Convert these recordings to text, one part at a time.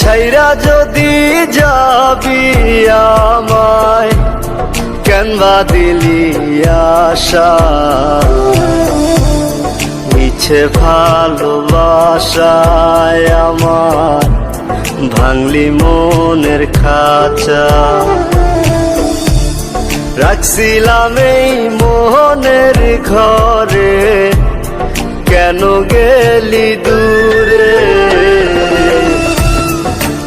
ছাইরা যদি যাবি আমায় কেনবা দিলি আশা, মিছে ভালোবাসায় আমার ভাঙলি মনের খাঁচা। রাখছিলাম এই মোহনের ঘরে, কেন গেলি দূরে?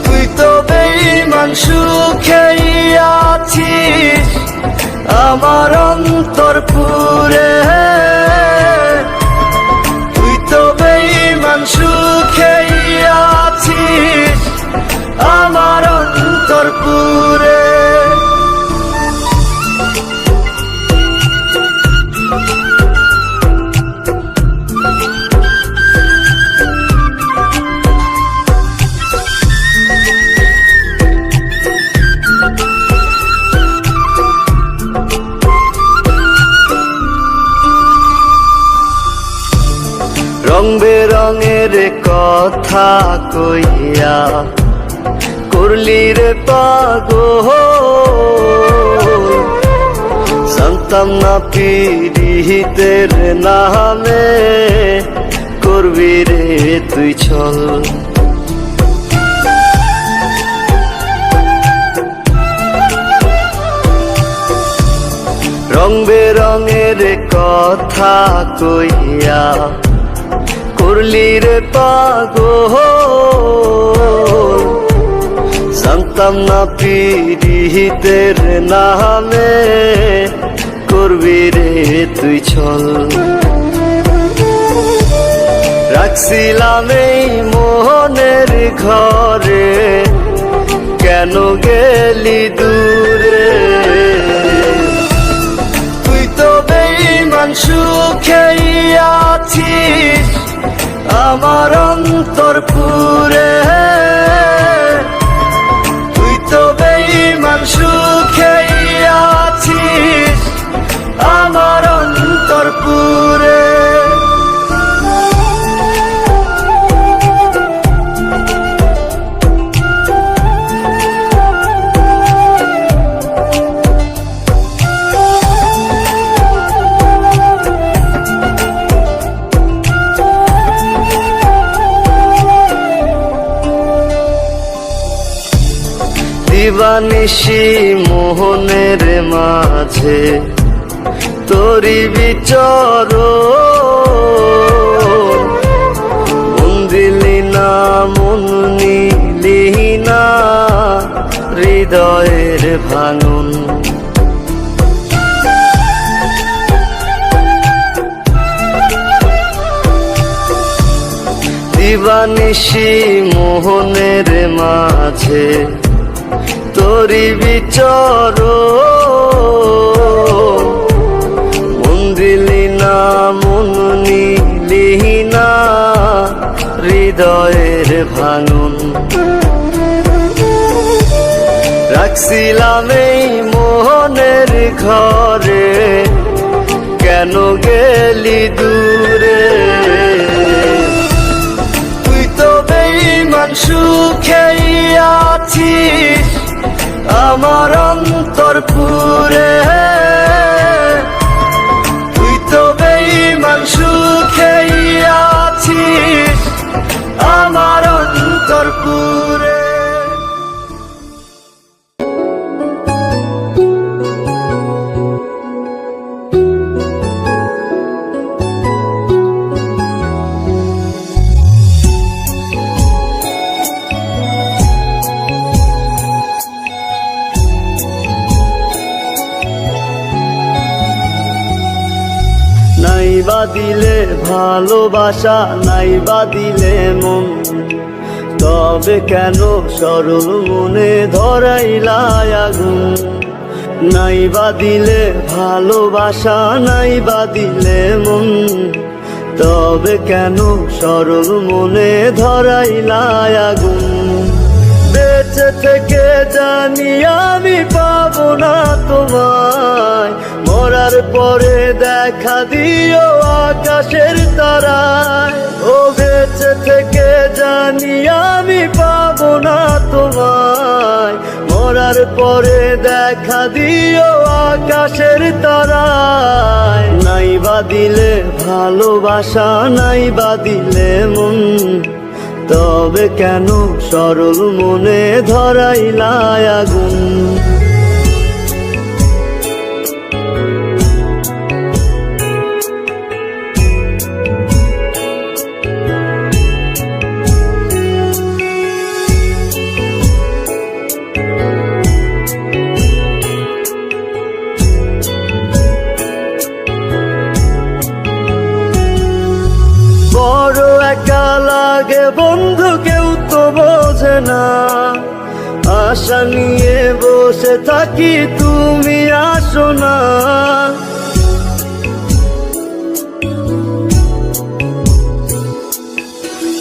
তুই তো বেঈমান সুখেই আছিস আমার অন্তর পুরে। তুই তো বেঈমান সুখেই আছিস আমার অন্তর পুরে। রং বেরঙের কথা কইয়া করলি রে পাগল, জানতাম না পিরিতের নামে করবি রে তুই ছল। রং বেরঙের কথা কইয়া করলি রে পাগল, জানতাম না পিরিতের নামে করবি রে তুই ছল। রাখছিলাম এই মোহনের ঘরে, কেন গেলি দূরে? তুই তো বেঈমান সুখেই আছিস আমার অন্তর পুরে। তুই তো বেঈমান সুখেই আছিস আমার অন্তর পুরে। দিবানিশি মোহনের মাঝে তোরি বিচরণ, মন দিলি না মন নিলি না হৃদয়ের ভাঙন। দিবানিশি মোহনের মাঝে তোরি বিচরণ, মন দিলি না মন নিলি না হৃদয়ের ভাঙন। রাখছিলাম এই মোহনের ঘরে, কেন গেলি দূরে? তুই তো বেঈমান সুখেই আছিস আমার অন্তর পুরে। তুই তো বেঈমান সুখেই আছিস আমার অন্তর পুরে। নাইবা দিলে ভালোবাসা, নাইবা দিলে মন, তবে কেন সরল মনে ধরাইলা আগুন? নাই বা দিলে ভালোবাসা, নাই বা দিলে মন, তবে কেন সরল মনে ধরাইলা আগুন? বেঁচে থেকে জানি আমি পাবো না তোমায়, মরার পরে দেখা দিও আকাশের তারায়। ও বেঁচে থেকে জানি আমি পাবো না তোমায়, মরার পরে দেখা দিও আকাশের তারায়। নাই বা দিলে ভালোবাসা, নাই বা দিলে মন, তবে কেন সরল মনে ধরাইলা আগুন? বড় একা লাগে বন্ধু, কেউ তো বোঝে না, আশা নিয়ে বসে থাকি তুমি আসো না।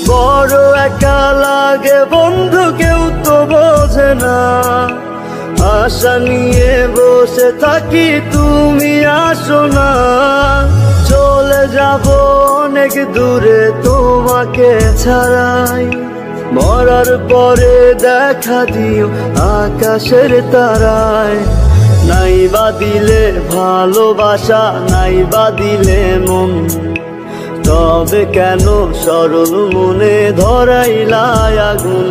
বড় একা লাগে বন্ধু, কেউ তো বোঝে না, আশা নিয়ে বসে থাকি তুমি আসো না। চলে যাব অনেক দূরে তোমাকে ছাড়াই, মরার পরে দেখা দিও আকাশের তারায়। নাই বা দিলে ভালোবাসা, নাই বা দিলে মন, তবে কেন সরল মনে ধরাইলা আগুন?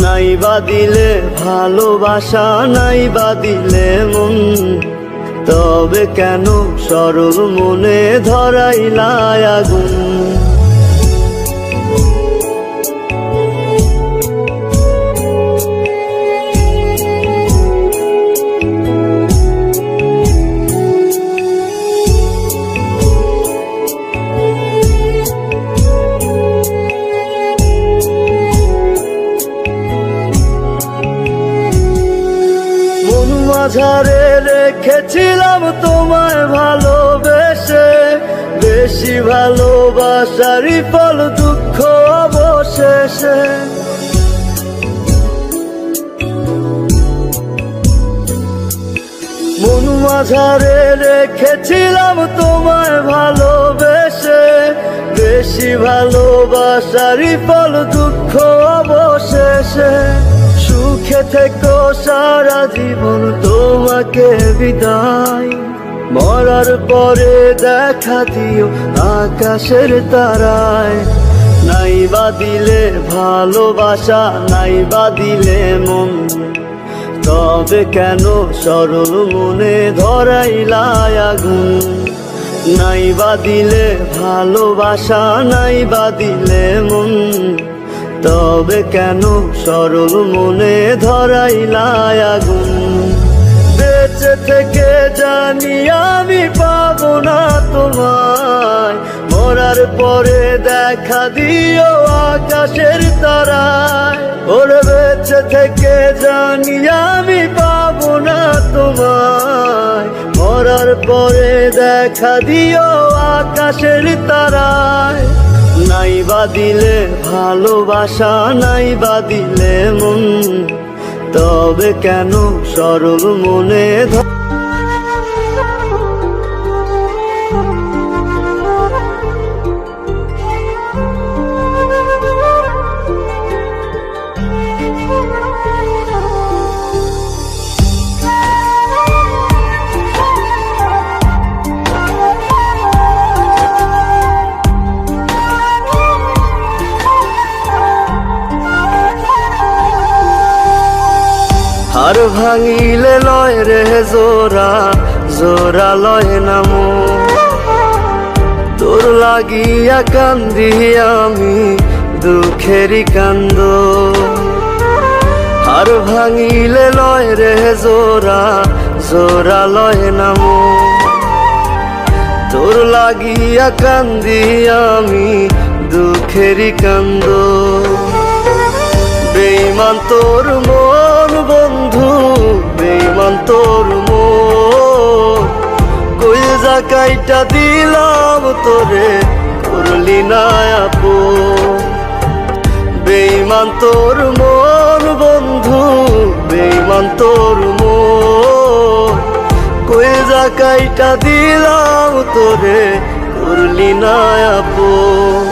নাই বা দিলে ভালোবাসা, নাই বা দিলে মন, তবে কেন সরল মনে ধরাইলা আগুন? মাঝারে রেখেছিলাম তোমায় ভালোবেসে, বেশি ভালোবাসারই ফল দুঃখ অবশেষে। মন মাঝারে রেখেছিলাম তোমায় ভালোবেসে, বেশি ভালোবাসারই ফল দুঃখ অবশেষে। সুখে থেকো সারা জীবন তোমাকে বিদায়, মরার পরে দেখা দিও আকাশের তারায়। নাই বা দিলে ভালোবাসা, নাই বা দিলে মন, তবে কেন সরল মনে ধরাইলা আগুন? নাই বা দিলে ভালোবাসা, নাই বা দিলে মন, তবে কেন সরল মনে ধরাইলা আগুন? বেঁচে থেকে জানি আমি পাবো না তোমায়, মরার পরে দেখা দিও আকাশের তারায়। ওরে বেঁচে থেকে জানি আমি পাবো না তোমায়, মরার পরে দেখা দিও আকাশের তারায়। নাই বা দিলে ভালোবাসা, নাই বা দিলে মন, তবে কেন সরল মনে আর ভাঙিলে লয় রে জোড়া, জোড়া লয় নামো। তোর লাগিয়া কান্দি আমি দুঃখেরই কান্দ। আর ভাঙিলে লয় রে জোড়া, জোড়া লয় নামো। তোর লাগিয়া কান্দি আমি দুঃখেরই কান্দ। বেঈমান তোর মন বন্ধু, বেঈমান বেঈমান তোর মন, কইজা কাইটা দিলাম তোরে, করলি না আপন। বেঈমান তোর মন বন্ধু, বেঈমান তোর মন, কইজা কাইটা দিলাম তোরে, করলি না আপন।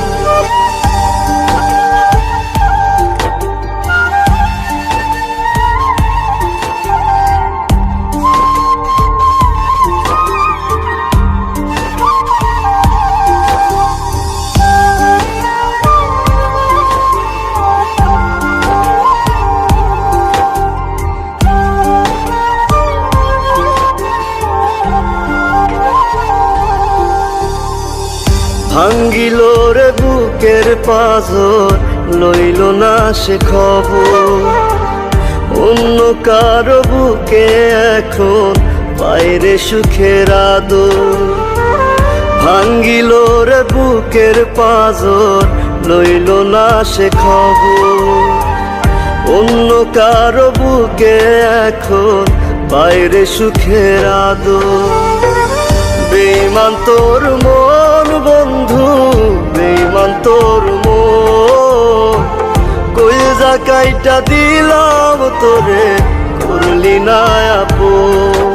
ভাঙ্গিল রে বুকের পাঁজর, লইল না সে খবর, অন্য কারো বুকে এখন বাইরে সুখের আদর। ভাঙ্গিল রে বুকের পাঁজর, লইল না সে খবর, অন্য কারো বুকে এখন বাইরে সুখের আদর। বেঈমান তোর মন বন্ধু, বেঈমান তোর মন, কইজা কাইটা দিলাম তোরে, করলি না আপন।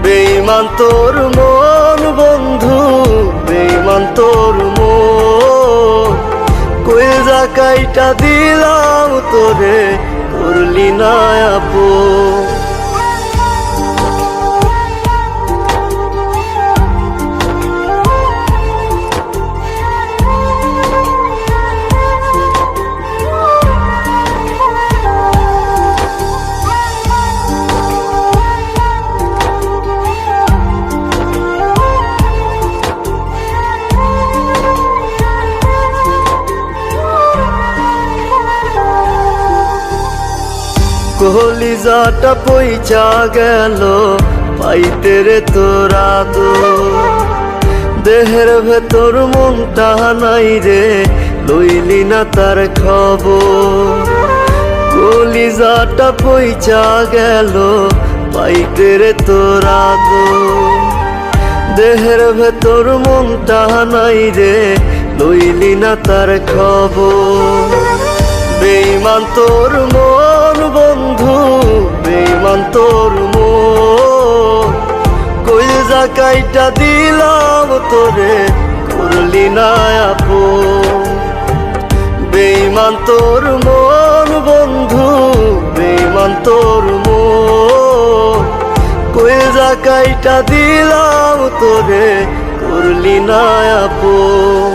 বেঈমান তোর মন বন্ধু, বেঈমান তোর মন, কইজা কাইটা দিলাম তোরে, করলি না আপন। কলিজাটা পইচা গেল পাইতে রে তোর আদর, দেহের ভেতর মনটা নাই রে, লইলি না তার খবর। কলিজাটা পইচা গেল পাইতে রে তোর আদর, দেহের ভেতর মনটা নাই রে, লইলি না তার খবর। বেঈমান তোর মন বন্ধু, বেঈমান তোর মন, কইজা কাইটা দিলাম তোরে, করলি না আপন। বেঈমান তোর মন বন্ধু, বেঈমান তোর মন, কইজা কাইটা দিলাম তোরে, করলি না আপন।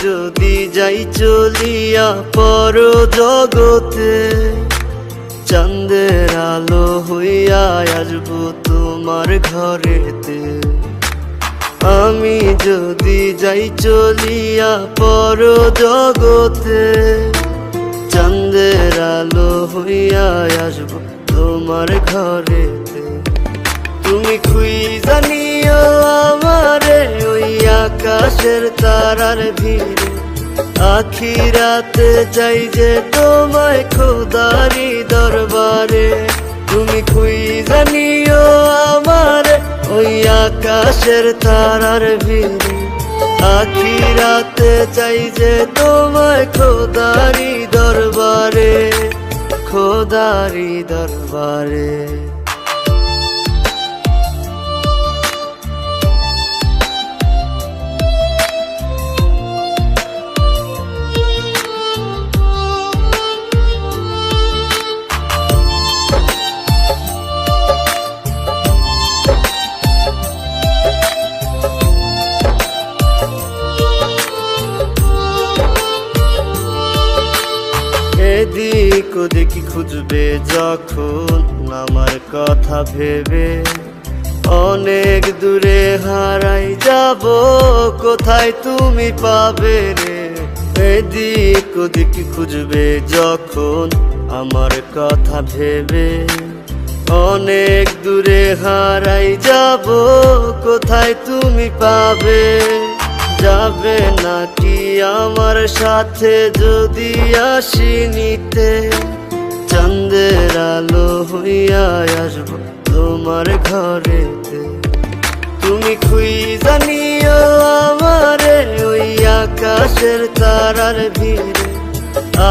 যদি যাই চলিয়া পর জগতে, চাঁদের আলো হইয়া আসবো তোমার ঘরেতে। আমি যদি যাই চলিয়া পর জগতে, চাঁদের আলো হইয়া আসবো তোমার ঘরেতে। তুমি খুঁজা নিও আমারে ওই আকাশের তারার ভিড়ে, আখিরাতে চাই যে তোমায় খোদারি দরবারে। তুমি খুঁজা নিও আমারে ওই আকাশের তারার ভিড়ে, আখিরাতে চাই যে তোমায় খোদারি দরবারে, খোদারি দরবারে। এদিক ওদিক খুঁজবে যখন আমার কথা ভেবে, অনেক দূরে হারাই যাব, কোথায় তুমি পাবে রে এদিক ওদিক খুঁজবে যখন আমার কথা ভেবে, অনেক দূরে হারাই যাব, কোথায় তুমি পাবে? যাবে নাকি আমার সাথে যদি আসি নিতে? চাঁদের আলো হইয়া আসবো তোমার ঘরেতে। তুমি খুঁজা নিও আমারে ওই আকাশের তারার ভিড়ে,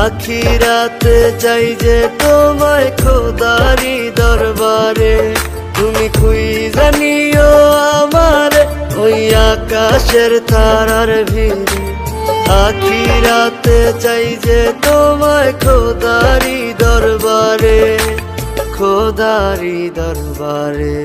আখিরাতে চাই যে তোমায় খোদারি দরবারে। তুমি খুঁজা নিও আমারে ওই আকাশের তারার ভিড়ে, আখিরাতে চাই যে তোমায় খোদারি দরবারে, খোদারি দরবারে।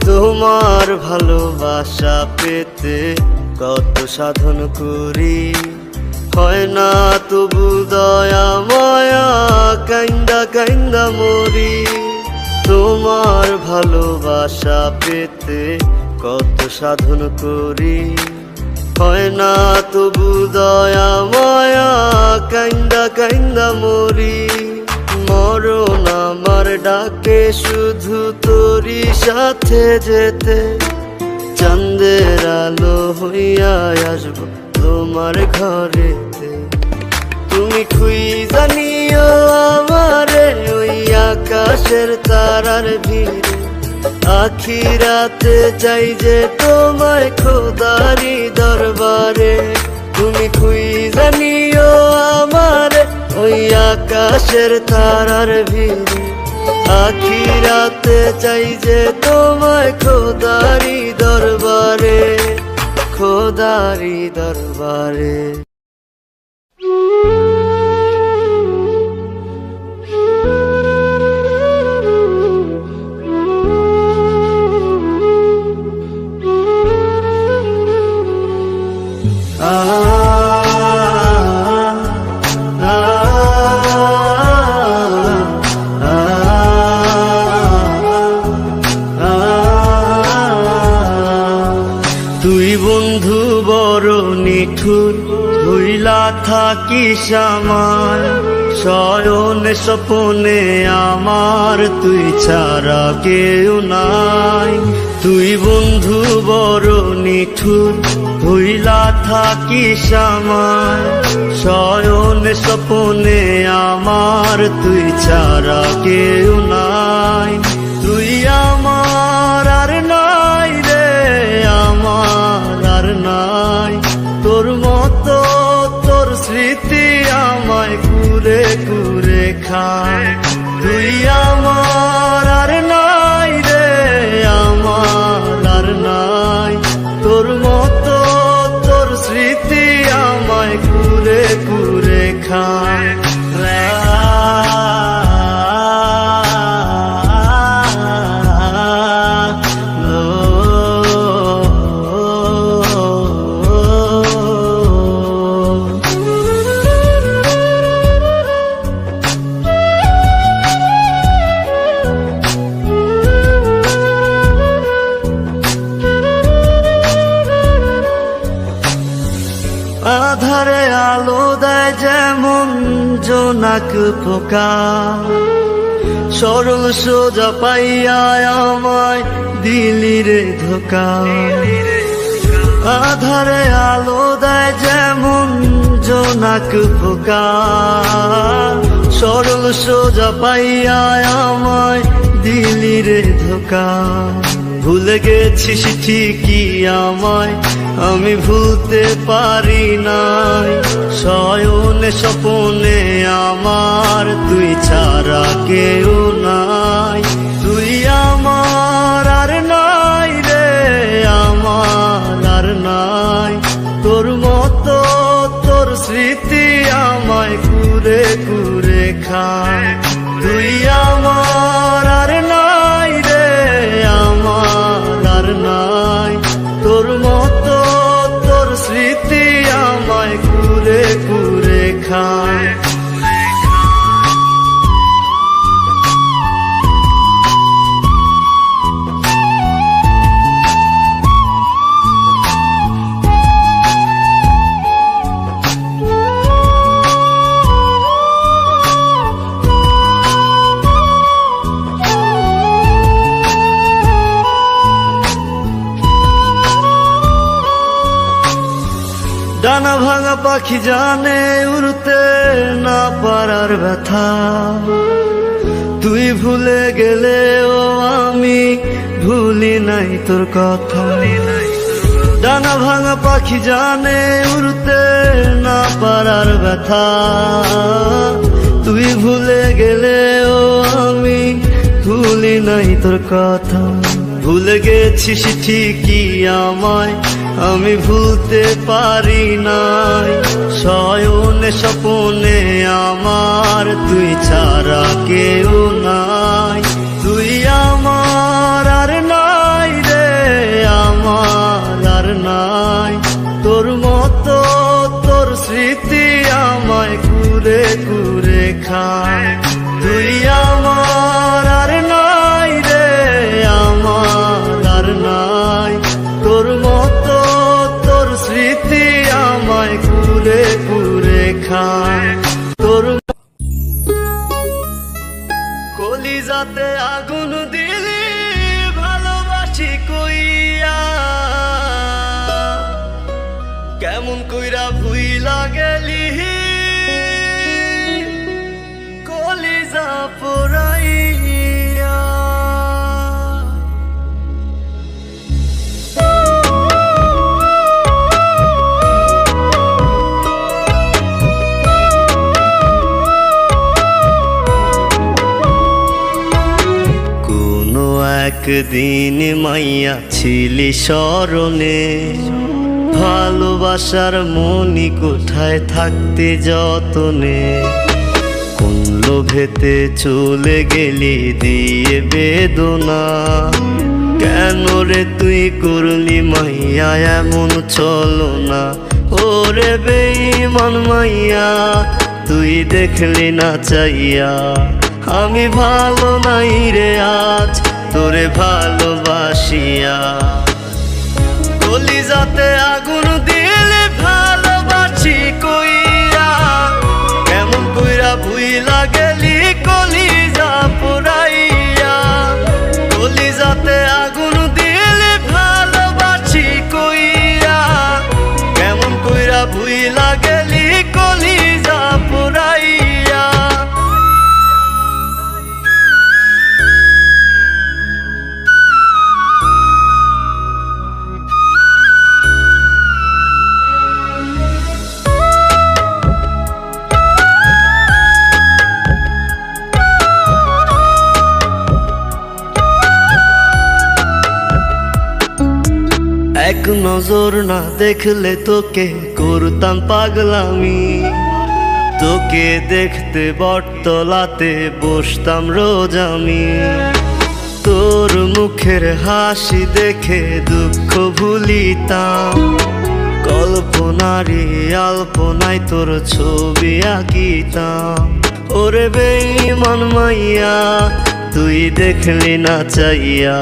তোমার ভালোবাসা পেতে কত সাধন করি, হয় না তবু দয়া মায়া, কাইন্দা কাইন্দা মরি। তোমার ভালোবাসা পেতে কত সাধন করি, হয় না তবু দয়া মায়া, কাইন্দা কাইন্দা মরি। মরণ আমার ডাকে শুধু তোরই সাথে যেতে, চাঁদের আলো হইয়া আসবো তোমার ঘরেতে। তুমি খুঁজা নিও আমারে ওই আকাশের তারার ভিড়ে, আখিরাতে চাই যে তোমায় খোদারি দরবারে। তুমি খুঁজা নিও আমারে ওই আকাশের তারার ভিড়ে, আখিরাতে চাই যে তোমায় খোদারি দরবারে, খোদারি দরবারে। তুই বন্ধু বড় নিঠুর, হইলা থাকিস আমার শয়নে স্বপনে আমার, তুই ছাড়া কেউ নাই। তুই বন্ধু বড় নিঠুর, হইলা থাকিস আমার শয়নে স্বপনে আমার, তুই ছাড়া কেউ নাই। তুই আমার আর নাই রে, আমার আর নাই তোর মতো, তোর স্মৃতি আমায় কুরে কুরে খায়। তুই আমার আর নাই রে, আমার আর নাই তোর মতো, তোর স্মৃতি আমায় কুরে কুরে খায়। আধারে আলো দেয় যেমন জোনাক পোকা, সরল সোজা পাইয়া আমায় দিলি রে ধোকা। আধারে আলো দেয় যেমন জোনাক পোকা, সরল সোজা পাইয়া আমায় দিলি রে ধোকা। ভুলে গেছিস ঠিকই আমায়, আমি ভুলতে পারি নাই। শয়নে স্বপনে আমার, তুই ছাড়া কেউ নাই। তুই আমার আর নাই রে, আমার আর নাই তোর মতো, তোর স্মৃতি আমায় কুরে কুরে খায়। তুই কুরে কুরে খায়। ডানা ভাঙা পাখি জানে উড়তে না পারার ব্যথা, তুই ভুলে গেলেও আমি ভুলি নাই তোর কথা। ডানা ভাঙা পাখি জানে উড়তে না পারার ব্যথা, তুই ভুলে গেলেও আমি ভুলি নাই তোর কথা। ভুলে গেছিস ঠিকই আমায়, আমি ভুলতে পারি নাই। শয়নে স্বপনে আমার তুই ছাড়া কেউ নাই। তুই আমার আর নাই রে, আমার আর নাই তোর মতো। তোর স্মৃতি আমায় কুরে কুরে খায়। তুই আমার আর নাই রে, আমার আর নাই তোর মতো। তোর স্মৃতি আমায় কুরে কুরে খায়। তোর কলিজাতে আগুন দিলি ভালোবাসি কইয়া, কেমন কইরা ভুইলা গেলি কলিজা পোড়াইয়া। কোনো একদিন মাইয়া ছিলি স্মরণে, ভালোবাসার মনি কোঠায় থাকতে যতনে। কোন লোভেতে চলে গেলি দিয়ে বেদনা, কেন রে তুই করলি মাইয়া এমন চলো না। ওরে বেঈমান মাইয়া তুই দেখলি না চাইয়া, আমি ভালো নাই রে আজ তোরে ভালোবাসিয়া। কলিজাতে আগুন দিলে ভালোবাসি কইয়া, কেমন কইরা ভুইলা গেলি কলিজা পোড়াইয়া। কলিজাতে আগুন দিলে ভালোবাসি কইয়া, কেমন কইরা ভুইলা গেলি কলিজা পোড়াইয়া। এক নজর না দেখলে তোকে করতাম পাগলামি, তোকে দেখতে বটতলাতে বসতাম রোজ আমি। তোর মুখের হাসি দেখে দুঃখ ভুলিতাম, কল্পনারি আলপনায় তোর ছবি আঁকিতাম। ওরে বেঈমান মাইয়া তুই দেখলি না চাইয়া,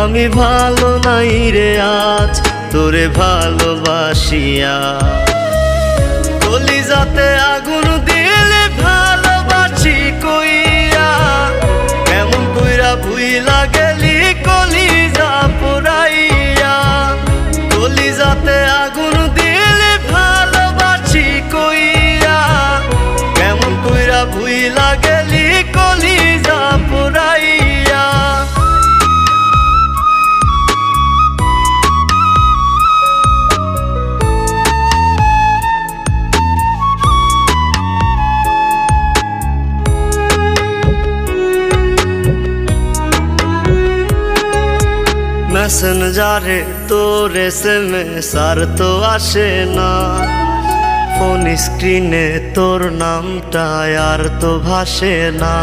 আমি ভালো নাই রে আজ তোরে ভালোবাসিয়া। কলিজাতে আগুন দিলে ভালোবাসি কইয়া, কেমন কইরা ভুইলা গেলি কলিজা পোড়াইয়া। কলিজাতে আগুন দিলে ভালোবাসি কইয়া, কেমন কইরা ভুইলা গেলি কলিজা পোড়াইয়া। মেসেঞ্জারে তোর SMS আর তো আসে না, ফোন স্ক্রিনে তোর নামটা আর তো ভাসে না।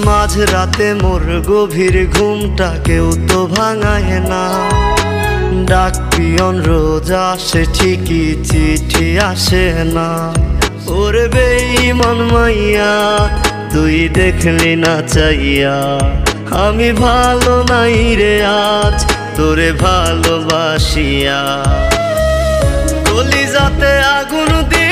মাঝরাতে মোর গভীর ঘুমটা কেউ তো ভাঙায় না, ডাক পিয়ন রোজ আসে ঠিকই চিঠি আসে না। ওরে বেঈমান মাইয়া তুই দেখলি না চাইয়া, আমি ভালো নাই রে আজ তোরে ভালোবাসিয়া। কলিজাতে আগুন দিয়ে